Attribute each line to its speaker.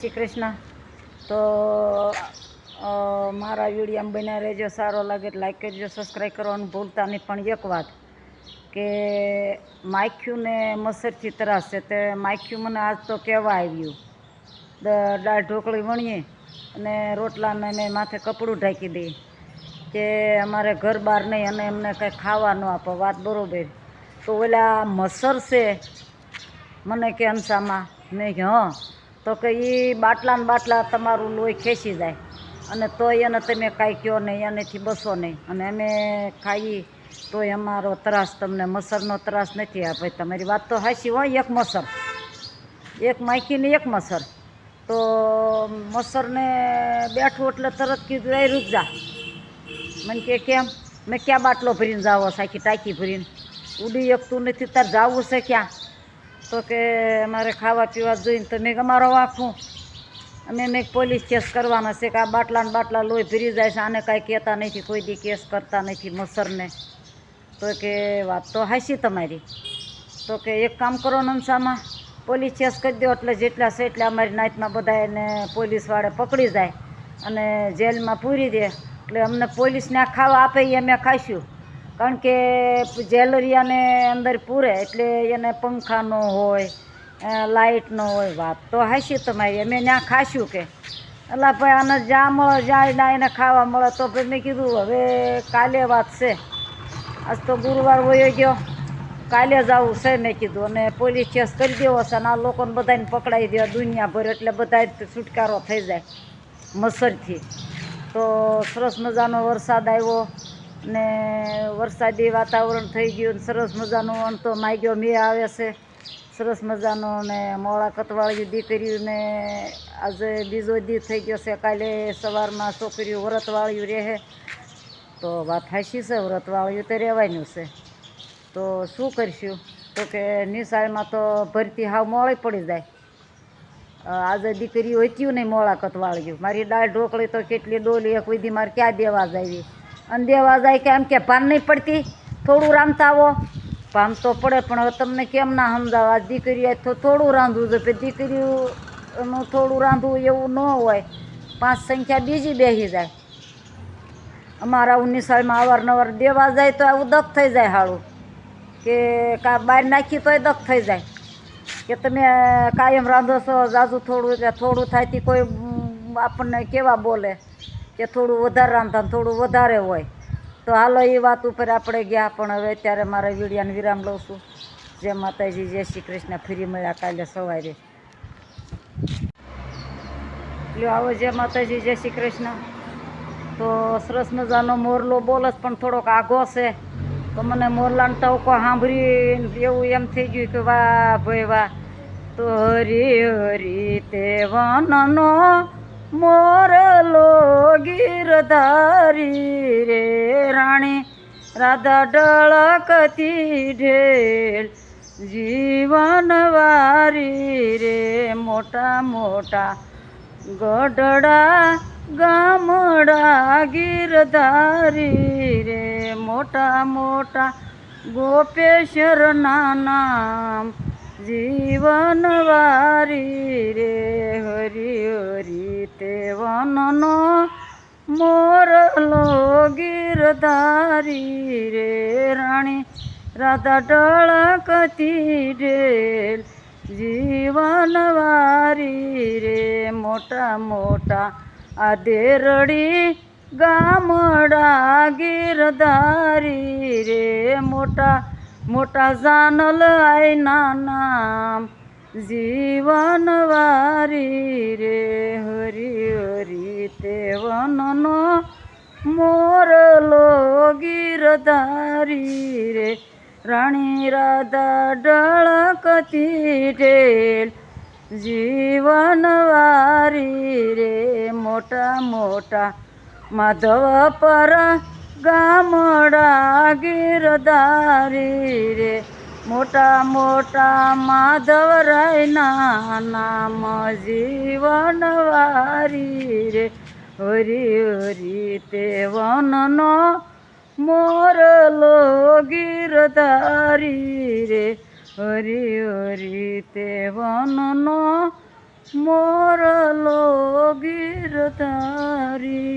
Speaker 1: શ્રી કૃષ્ણ. તો મારા વિડીયો બન્યા રહેજો. સારો લાગે લાઈક કરજો, સબસ્ક્રાઈબ કરવાનું ભૂલતા નહીં. પણ એક વાત કે માખ્યું ને મચ્છરથી ત્રાસ છે. તે માખ્યું મને આજ તો કહેવા આવ્યું. દાળ ઢોકળી વણીએ અને રોટલાને મેં માથે કપડું ઢાંકી દઈએ કે અમારે ઘર બહાર નહીં અને એમને કંઈ ખાવા ન આપો. વાત બરાબર. તો ઓલા મચ્છર છે મને કે અંસામાં મેં કે હં. તો કે એ બાટલા ને બાટલા તમારું લોહી ખેંચી જાય અને તોય એને તમે કાંઈ કહો નહીં, એનેથી બસો નહીં. અને અમે ખાઈએ તોય અમારો ત્રાસ તમને મચ્છરનો ત્રાસ નથી. આ ભાઈ તમારી વાત તો સાચી હોય. એક મચ્છર, એક માખીને એક મચ્છર. તો મચ્છરને બેઠું એટલે તરત કીધું એ રૂક જા. મને કે કેમ? મેં ક્યાં બાટલો ભરીને જાવો? સાખી ટાંકી ભરીને ઉડી શકતું નથી. તાર જવું છે ક્યાં? તો કે અમારે ખાવા પીવા જોઈને તો મેં અમારો વાંખું અમે મેં પોલીસ કેસ કરવાના છે કે આ બાટલા ને બાટલા લોહી ભરી જાય છે, આને કાંઈ કહેતા નથી, કોઈ દી કેસ કરતા નથી મચ્છરને. તો કે વાત તો હાચી તમારી. તો કે એક કામ કરો નમસામાં પોલીસ કેસ કરી દો એટલે જેટલા છે એટલે અમારી નાતમાં બધા એને પોલીસવાળે પકડી જાય અને જેલમાં પૂરી દે. એટલે અમને પોલીસને આ ખાવા આપે એ અમે ખાઈશું. કારણ કે જેલરિયાને અંદર પૂરે એટલે એને પંખા ન હોય, લાઇટ ન હોય. વાત તો હાચી તમારી. અમે ત્યાં ખાશું કે અલા ભાઈ આને જ્યાં મળે જ્યાં એને ખાવા મળે. તો ભાઈ મેં કીધું હવે કાલે વાત છે. આજ તો ગુરુવાર વયો ગયો, કાલે જ આવું છે મેં કીધું. અને પોલીસ કેસ કરી દેવો છે અને આ લોકોને બધાને પકડાવી દેવા દુનિયાભર એટલે બધા છુટકારો થઈ જાય મચ્છરથી. તો સરસ મજાનો વરસાદ આવ્યો ને વરસાદી વાતાવરણ થઈ ગયું. સરસ મજાનું અંતો માગ્યો મેં આવે છે સરસ મજાનો. ને મોળાકતવાળી દીકરીઓને આજે બીજો દી થઈ ગયો છે. કાલે સવારમાં છોકરીઓ વ્રતવાળીઓ રહે. તો વાત હાચી છે, વ્રતવાળીઓ તો રહેવાનું છે. તો શું કરશું? તો કે નિશાળમાં તો ભરતી હાવ મોડી પડી જાય. આજે દીકરીઓ હતી નહીં મોળાકતવાળીઓ. મારી દાળ ઢોકળી તો કેટલી ડોલી એક વિધિ મારે ક્યાં દેવા જાય અને દેવા જાય કે એમ કે ભાન નહીં પડતી થોડું રાંધતા આવો. ભાન તો પડે પણ હવે તમને કેમ ના સમજાવવા? આ દીકરીઓ તો થોડું રાંધવું જોઈએ. દીકરીઓનું થોડું રાંધવું એવું ન હોય. 5 સંખ્યા બીજી બેસી જાય. અમારા નિશાળમાં અવારનવાર દેવા જાય તો આવું દખ થઈ જાય હાળું કે કાં બહાર નાખી તોય દખ થઈ જાય કે તમે કાયમ રાંધો છો જાજુ થોડું એટલે થોડું થાયથી કોઈ આપણને કેવા બોલે કે થોડું વધારે રાંધતા થોડું વધારે હોય. તો હાલો એ વાત ઉપર આપણે ગયા. પણ હવે અત્યારે મારા વિડીયાને વિરામ લઉં છું. જય માતાજી, જય શ્રી કૃષ્ણ. ફરી મળ્યા કાલે સવારે. લ્યો આવો, જય માતાજી, જય શ્રી કૃષ્ણ. તો સરસ મજાનો મોરલો બોલસ પણ થોડોક આઘો છે. તો મને મોરલાનો ટવકો સાંભળીને એવું એમ થઈ ગયું કે વાહ ભાઈ વાહ. તો હરી હરી તે વનનો મોરલો ગીરધારી રે રાણી રાધા ઢળકતી ઢેલ જીવન વારી રે. મોટા મોટા ગઢડા ગામડા ગીરધારી રે. મોટા મોટા ગોપેશ્વરના નામ જીવન વારી રે. હરી હરી તે વનનો મોરલો ગીરધારી રે રાણી રાધા ઢળકતી ઢેલ જીવન વારી રે. મોટા મોટા આધેરડી ગામડા ગીરધારી રે. મોટા મોટા જાનલ આયના નામ જીવન વારી રે. હરી હરી તે વનનો મોરલો ગીરધારી રે રાણી રાધા ઢળકતી ઢેલ જીવન વારી રે. મોટા મોટા માધવ પર ગામડા ગીરધારી રે. મોટા મોટા માધવરાયના નામ જીવન વારી રે. હરી હરી તે વનનો મોરલો ગીરધારી રે. હરી હરી તે વનનો મોરલો ગીરધારી